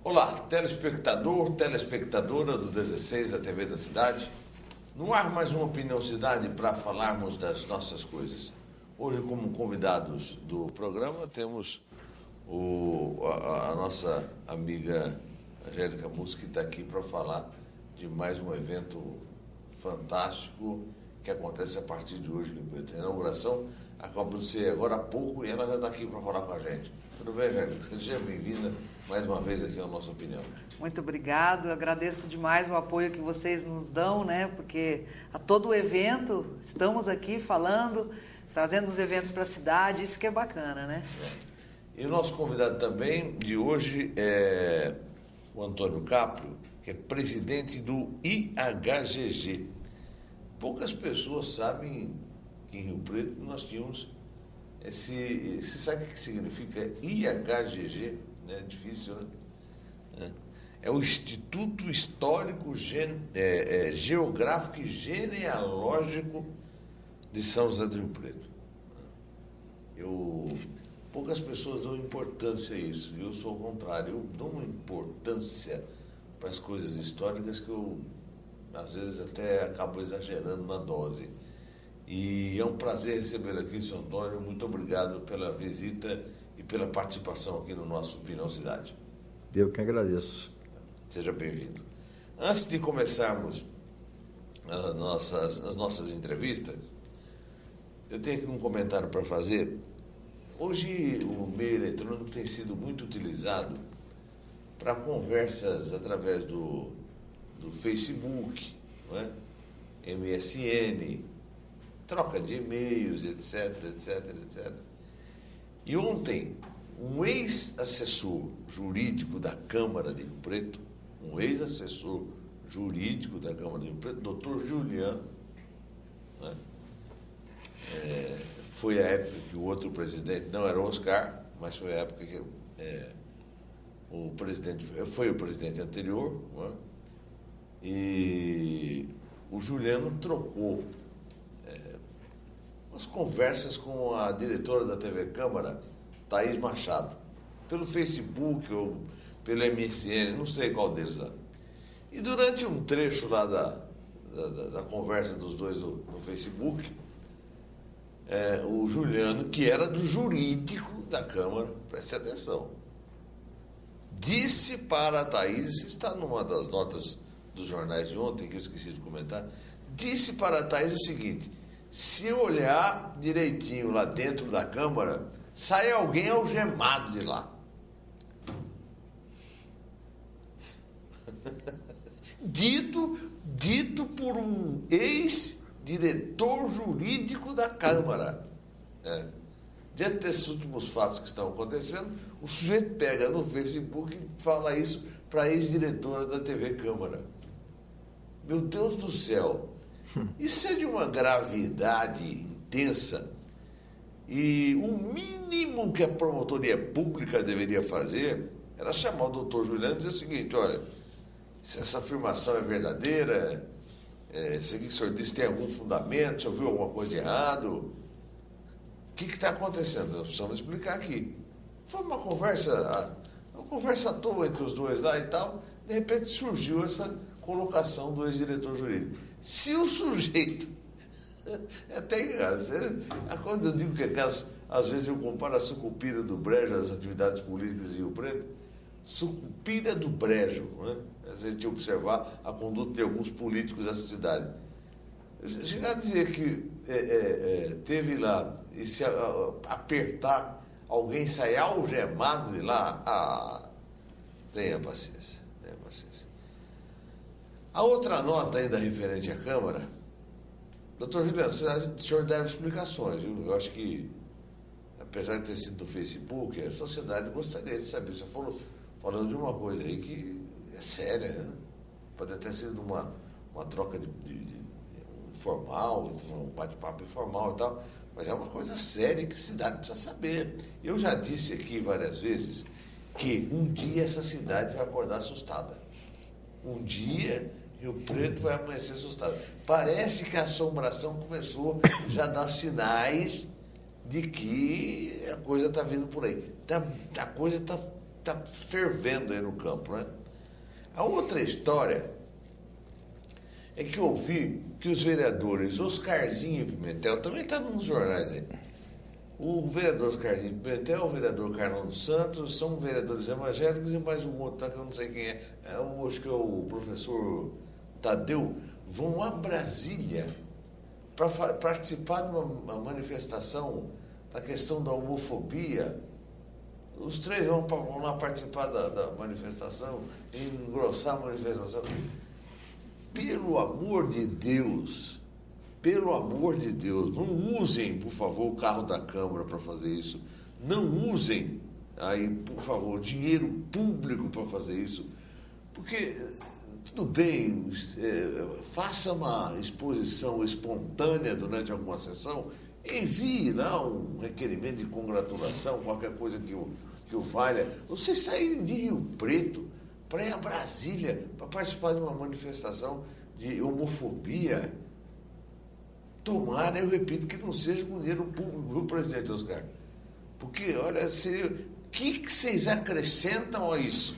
Olá, telespectador, telespectadora do 16, a TV da Cidade. No ar mais uma Opinião Cidade para falarmos das nossas coisas. Hoje, como convidados do programa, temos a nossa amiga Angélica Mussi, que está aqui para falar de mais um evento fantástico que acontece a partir de hoje. A inauguração acabou de ser agora há pouco e ela já está aqui para falar com a gente. Tudo bem, Angélica? Seja bem-vinda mais uma vez aqui ao Nossa Opinião. Muito obrigado, eu agradeço demais o apoio que vocês nos dão, né? Porque a todo evento estamos aqui falando, trazendo os eventos para a cidade, isso que é bacana, né? E o nosso convidado também de hoje é o Antônio Caprio, que é presidente do IHGG. Poucas pessoas sabem que em Rio Preto nós tínhamos esse... Você sabe o que significa IHGG? É difícil, né? É o Instituto Histórico Geográfico e Genealógico de São José do Rio Preto. Poucas pessoas dão importância a isso. Eu sou o contrário. Eu dou uma importância para as coisas históricas que eu, às vezes, até acabo exagerando na dose. E é um prazer receber aqui o senhor Antônio. Muito obrigado pela visita e pela participação aqui no nosso Opinião Cidade. Eu que agradeço. Seja bem-vindo. Antes de começarmos as nossas entrevistas, eu tenho aqui um comentário para fazer. Hoje o meio eletrônico tem sido muito utilizado para conversas através do Facebook, não é? MSN, troca de e-mails, etc, etc, etc. E ontem, um ex-assessor jurídico da Câmara de Rio Preto, doutor Juliano, né? Foi a época que o outro presidente, não era o Oscar, mas foi a época que o presidente anterior, né? E o Juliano trocou umas conversas com a diretora da TV Câmara, Thaís Machado, pelo Facebook ou pelo MSN, não sei qual deles lá. E durante um trecho lá da conversa dos dois no Facebook, o Juliano, que era do jurídico da Câmara, preste atenção, disse para a Thaís, está numa das notas dos jornais de ontem, que eu esqueci de comentar, disse para a Thaís o seguinte: se eu olhar direitinho lá dentro da Câmara, sai alguém algemado de lá. Dito por um ex-diretor jurídico da Câmara. Diante desses últimos fatos que estão acontecendo, o sujeito pega no Facebook e fala isso para a ex-diretora da TV Câmara. Meu Deus do céu! Isso é de uma gravidade intensa e o mínimo que a promotoria pública deveria fazer era chamar o doutor Juliano e dizer o seguinte: olha, se essa afirmação é verdadeira, isso aqui que o senhor disse tem algum fundamento, o senhor viu alguma coisa de errado, o que está acontecendo? Nós precisamos explicar aqui. Foi uma conversa à toa entre os dois lá e tal, de repente surgiu essa colocação do ex-diretor jurídico. Se o sujeito... Quando eu digo que às vezes eu comparo a Sucupira do Brejo às atividades políticas de Rio Preto, Sucupira do Brejo, né? A gente observar a conduta de alguns políticos dessa cidade. Chegar a dizer que teve lá, e se apertar, alguém sair algemado de lá, tenha paciência, tenha paciência. A outra nota ainda referente à Câmara, doutor Juliano, o senhor deve explicações, viu? Eu acho que, apesar de ter sido no Facebook, a sociedade gostaria de saber. Você falando de uma coisa aí que é séria, né? Pode até ser uma troca de informal, um bate-papo informal e tal, mas é uma coisa séria que a cidade precisa saber. Eu já disse aqui várias vezes que um dia essa cidade vai acordar assustada. Um dia Rio Preto vai amanhecer assustado. Parece que a assombração começou já a dar sinais de que a coisa está vindo por aí. A coisa está tá fervendo aí no campo, né? A outra história é que eu ouvi que os vereadores Oscarzinho e Pimentel, também está nos jornais aí, o vereador Oscarzinho Pimentel, o vereador Carlão dos Santos, são vereadores evangélicos e mais um outro, que eu não sei quem é, acho que é o professor Tadeu, vão a Brasília para participar de uma manifestação da questão da homofobia. Os três vão lá participar da manifestação, engrossar a manifestação. Pelo amor de Deus, não usem, por favor, o carro da Câmara para fazer isso. Não usem, aí, por favor, dinheiro público para fazer isso. Porque, tudo bem, faça uma exposição espontânea durante alguma sessão, envie lá um requerimento de congratulação, qualquer coisa que o valha. Vocês saírem de Rio Preto para ir a Brasília para participar de uma manifestação de homofobia. Tomara, eu repito, que não seja com dinheiro público, viu, presidente Oscar? Porque, olha, seria... O que vocês acrescentam a isso?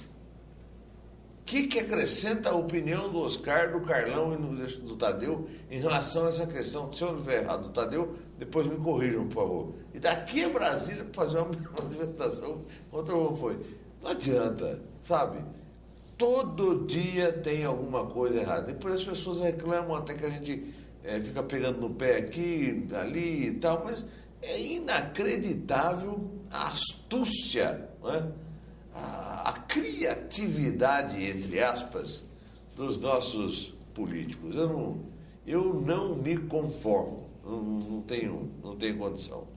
O que acrescenta a opinião do Oscar, do Carlão e do Tadeu em relação a essa questão? Se eu estiver errado, do Tadeu, depois me corrijam, por favor. E daqui a Brasília para fazer uma manifestação contra o foi. Não adianta, sabe? Todo dia tem alguma coisa errada. Depois as pessoas reclamam até que a gente fica pegando no pé aqui, ali e tal, mas é inacreditável a astúcia, não é? A criatividade, entre aspas, dos nossos políticos. Eu não me conformo, não tenho condição.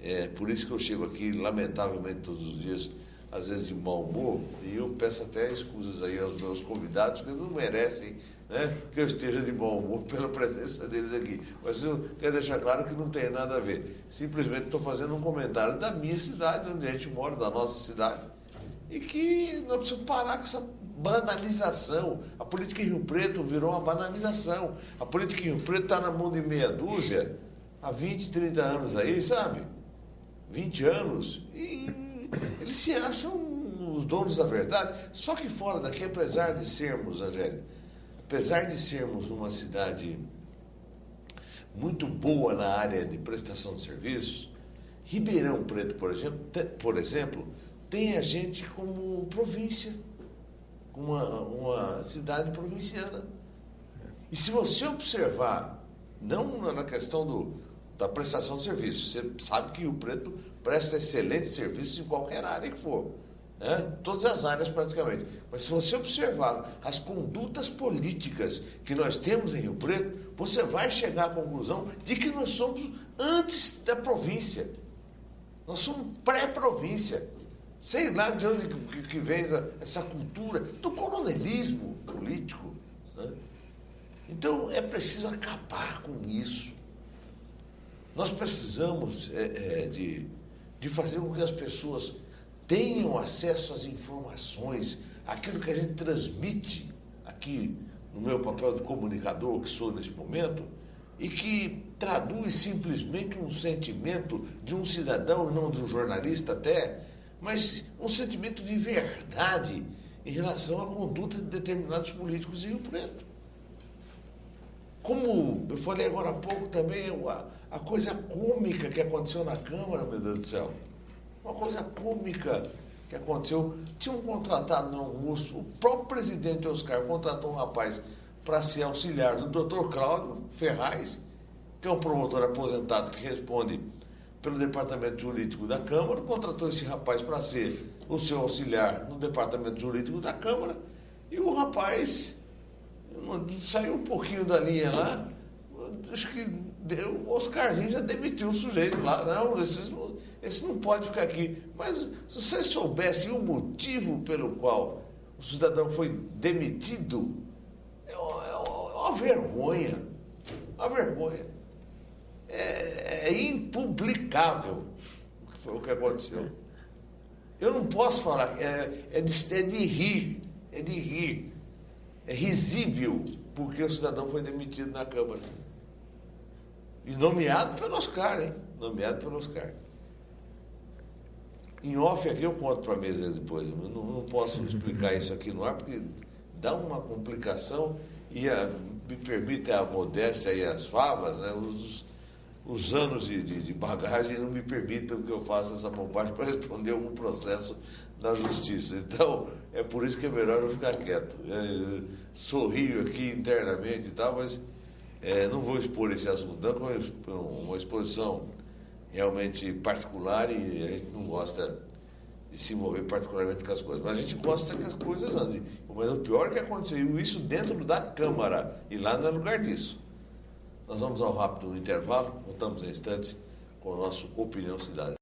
É por isso que eu chego aqui, lamentavelmente, todos os dias, às vezes de mau humor, e eu peço até escusas aí aos meus convidados, que não merecem, né, que eu esteja de mau humor pela presença deles aqui. Mas eu quero deixar claro que não tem nada a ver. Simplesmente estou fazendo um comentário da minha cidade, onde a gente mora, da nossa cidade, e que nós precisamos parar com essa banalização. A política em Rio Preto virou uma banalização. A política em Rio Preto está na mão de meia dúzia há 20, 30 anos aí, sabe? 20 anos. E eles se acham os donos da verdade. Só que fora daqui, apesar de sermos, Angélica, apesar de sermos uma cidade muito boa na área de prestação de serviços, Ribeirão Preto, por exemplo, tem a gente como província, como uma cidade provinciana. E se você observar, não na questão da prestação de serviços, você sabe que Rio Preto presta excelentes serviços em qualquer área que for, né? Todas as áreas praticamente. Mas se você observar as condutas políticas que nós temos em Rio Preto, você vai chegar à conclusão de que nós somos antes da província. Nós somos pré-província. Sei lá de onde que vem essa cultura do coronelismo político, né? Então é preciso acabar com isso. Nós precisamos de fazer com que as pessoas tenham acesso às informações, aquilo que a gente transmite aqui no meu papel de comunicador, que sou neste momento, e que traduz simplesmente um sentimento de um cidadão, não de um jornalista até, mas um sentimento de verdade em relação à conduta de determinados políticos em Rio Preto. Como eu falei agora há pouco também, a coisa cômica que aconteceu na Câmara, meu Deus do céu. Uma coisa cômica que aconteceu. Tinham contratado no almoço, o próprio presidente Oscar contratou um rapaz para ser auxiliar do Dr. Cláudio Ferraz, que é um promotor aposentado que responde pelo departamento jurídico da Câmara, contratou esse rapaz para ser o seu auxiliar no departamento jurídico da Câmara, e o rapaz saiu um pouquinho da linha lá, acho que o Oscarzinho já demitiu o sujeito lá. Não, esse não pode ficar aqui. Mas se vocês soubessem o motivo pelo qual o cidadão foi demitido, é uma vergonha. Uma vergonha. É impublicável o que aconteceu. Eu não posso falar, é de rir, é risível, porque o cidadão foi demitido na Câmara. E nomeado pelo Oscar, hein? Nomeado pelo Oscar. Em off aqui eu conto para a mesa depois. Eu não posso explicar isso aqui no ar, porque dá uma complicação e me permite a modéstia e as favas, né? Os anos de bagagem não me permitem que eu faça essa bobagem para responder algum processo na justiça. Então, é por isso que é melhor eu ficar quieto. Sorrio aqui internamente e tal, mas não vou expor esse assunto, dando uma exposição realmente particular, e a gente não gosta de se envolver particularmente com as coisas. Mas a gente gosta que as coisas andem. Mas o pior é que aconteceu isso dentro da Câmara, e lá não é lugar disso. Nós vamos ao rápido intervalo, voltamos em instantes com o nosso Opinião Cidadã.